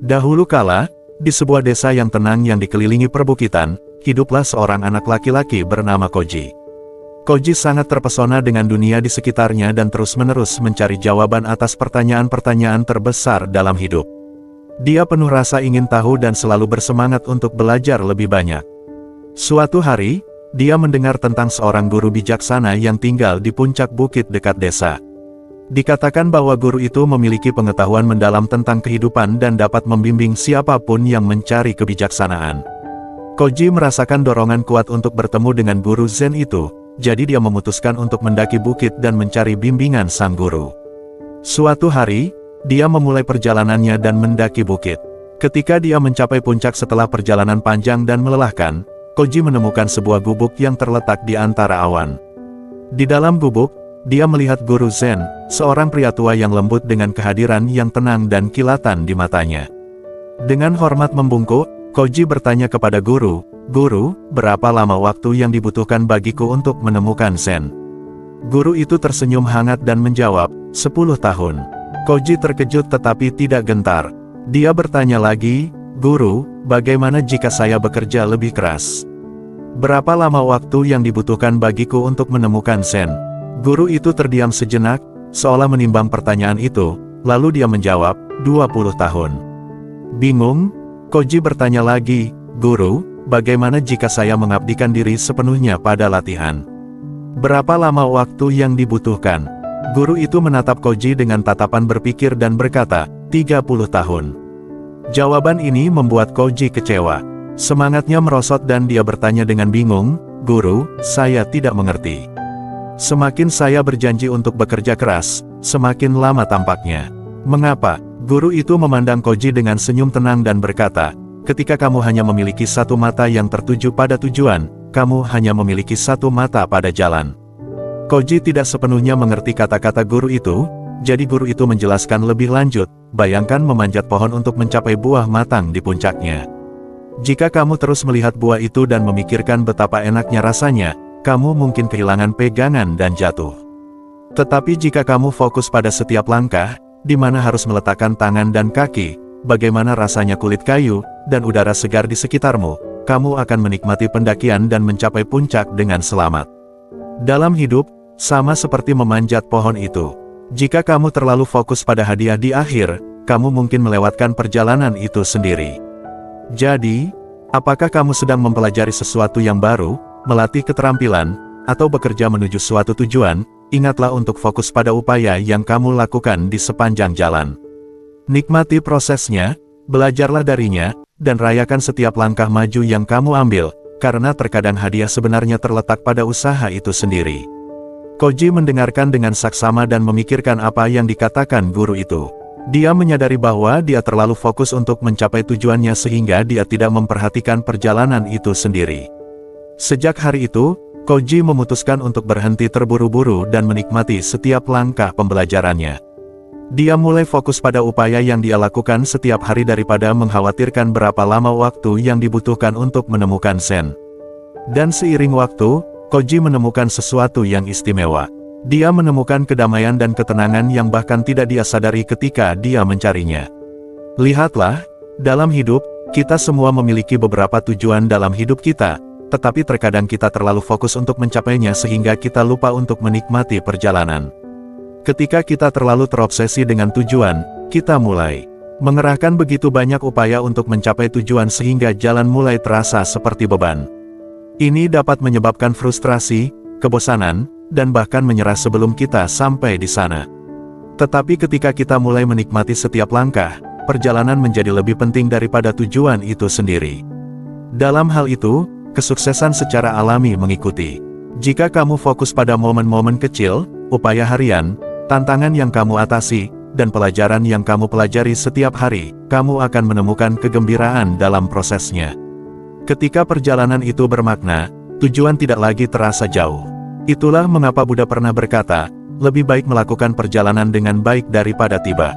Dahulu kala, di sebuah desa yang tenang yang dikelilingi perbukitan, hiduplah seorang anak laki-laki bernama Koji. Koji sangat terpesona dengan dunia di sekitarnya dan terus-menerus mencari jawaban atas pertanyaan-pertanyaan terbesar dalam hidup. Dia penuh rasa ingin tahu dan selalu bersemangat untuk belajar lebih banyak. Suatu hari, dia mendengar tentang seorang guru bijaksana yang tinggal di puncak bukit dekat desa. Dikatakan bahwa guru itu memiliki pengetahuan mendalam tentang kehidupan dan dapat membimbing siapapun yang mencari kebijaksanaan. Koji merasakan dorongan kuat untuk bertemu dengan guru Zen itu, jadi dia memutuskan untuk mendaki bukit dan mencari bimbingan sang guru. Suatu hari, dia memulai perjalanannya dan mendaki bukit. Ketika dia mencapai puncak setelah perjalanan panjang dan melelahkan, Koji menemukan sebuah gubuk yang terletak di antara awan. Di dalam gubuk, dia melihat guru Zen, seorang pria tua yang lembut dengan kehadiran yang tenang dan kilatan di matanya. Dengan hormat membungkuk, Koji bertanya kepada guru, "Guru, berapa lama waktu yang dibutuhkan bagiku untuk menemukan Zen?" Guru itu tersenyum hangat dan menjawab, 10 tahun. Koji terkejut tetapi tidak gentar. Dia bertanya lagi, "Guru, bagaimana jika saya bekerja lebih keras? Berapa lama waktu yang dibutuhkan bagiku untuk menemukan Zen?" Guru itu terdiam sejenak, seolah menimbang pertanyaan itu, lalu dia menjawab, 20 tahun. Bingung, Koji bertanya lagi, "Guru, bagaimana jika saya mengabdikan diri sepenuhnya pada latihan? Berapa lama waktu yang dibutuhkan?" Guru itu menatap Koji dengan tatapan berpikir dan berkata, 30 tahun. Jawaban ini membuat Koji kecewa. Semangatnya merosot dan dia bertanya dengan bingung, "Guru, saya tidak mengerti. Semakin saya berjanji untuk bekerja keras, semakin lama tampaknya. Mengapa?" Guru itu memandang Koji dengan senyum tenang dan berkata, "Ketika kamu hanya memiliki satu mata yang tertuju pada tujuan, kamu hanya memiliki satu mata pada jalan." Koji tidak sepenuhnya mengerti kata-kata guru itu, jadi guru itu menjelaskan lebih lanjut, bayangkan memanjat pohon untuk mencapai buah matang di puncaknya. Jika kamu terus melihat buah itu dan memikirkan betapa enaknya rasanya, kamu mungkin kehilangan pegangan dan jatuh. Tetapi jika kamu fokus pada setiap langkah, di mana harus meletakkan tangan dan kaki, bagaimana rasanya kulit kayu, dan udara segar di sekitarmu, kamu akan menikmati pendakian dan mencapai puncak dengan selamat. Dalam hidup, sama seperti memanjat pohon itu. Jika kamu terlalu fokus pada hadiah di akhir, kamu mungkin melewatkan perjalanan itu sendiri. Jadi, apakah kamu sedang mempelajari sesuatu yang baru, melatih keterampilan, atau bekerja menuju suatu tujuan? Ingatlah untuk fokus pada upaya yang kamu lakukan di sepanjang jalan. Nikmati prosesnya, belajarlah darinya, dan rayakan setiap langkah maju yang kamu ambil, karena terkadang hadiah sebenarnya terletak pada usaha itu sendiri. Koji mendengarkan dengan saksama dan memikirkan apa yang dikatakan guru itu. Dia menyadari bahwa dia terlalu fokus untuk mencapai tujuannya sehingga dia tidak memperhatikan perjalanan itu sendiri. Sejak hari itu, Koji memutuskan untuk berhenti terburu-buru dan menikmati setiap langkah pembelajarannya. Dia mulai fokus pada upaya yang dia lakukan setiap hari daripada mengkhawatirkan berapa lama waktu yang dibutuhkan untuk menemukan Zen. Dan seiring waktu, Koji menemukan sesuatu yang istimewa. Dia menemukan kedamaian dan ketenangan yang bahkan tidak dia sadari ketika dia mencarinya. Lihatlah, dalam hidup, kita semua memiliki beberapa tujuan dalam hidup kita, tetapi terkadang kita terlalu fokus untuk mencapainya sehingga kita lupa untuk menikmati perjalanan. Ketika kita terlalu terobsesi dengan tujuan, kita mulai mengerahkan begitu banyak upaya untuk mencapai tujuan sehingga jalan mulai terasa seperti beban. Ini dapat menyebabkan frustrasi, kebosanan, dan bahkan menyerah sebelum kita sampai di sana. Tetapi ketika kita mulai menikmati setiap langkah, perjalanan menjadi lebih penting daripada tujuan itu sendiri. Dalam hal itu, kesuksesan secara alami mengikuti. Jika kamu fokus pada momen-momen kecil, upaya harian, tantangan yang kamu atasi, dan pelajaran yang kamu pelajari setiap hari, kamu akan menemukan kegembiraan dalam prosesnya. Ketika perjalanan itu bermakna, tujuan tidak lagi terasa jauh. Itulah mengapa Buddha pernah berkata, lebih baik melakukan perjalanan dengan baik daripada tiba.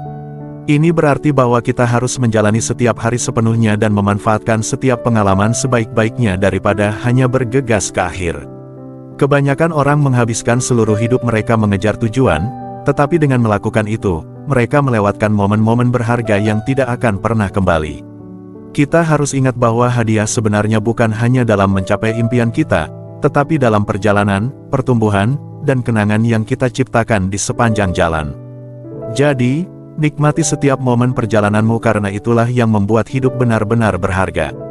Ini berarti bahwa kita harus menjalani setiap hari sepenuhnya dan memanfaatkan setiap pengalaman sebaik-baiknya daripada hanya bergegas ke akhir. Kebanyakan orang menghabiskan seluruh hidup mereka mengejar tujuan, tetapi dengan melakukan itu, mereka melewatkan momen-momen berharga yang tidak akan pernah kembali. Kita harus ingat bahwa hadiah sebenarnya bukan hanya dalam mencapai impian kita, tetapi dalam perjalanan, pertumbuhan, dan kenangan yang kita ciptakan di sepanjang jalan. Jadi, nikmati setiap momen perjalananmu karena itulah yang membuat hidup benar-benar berharga.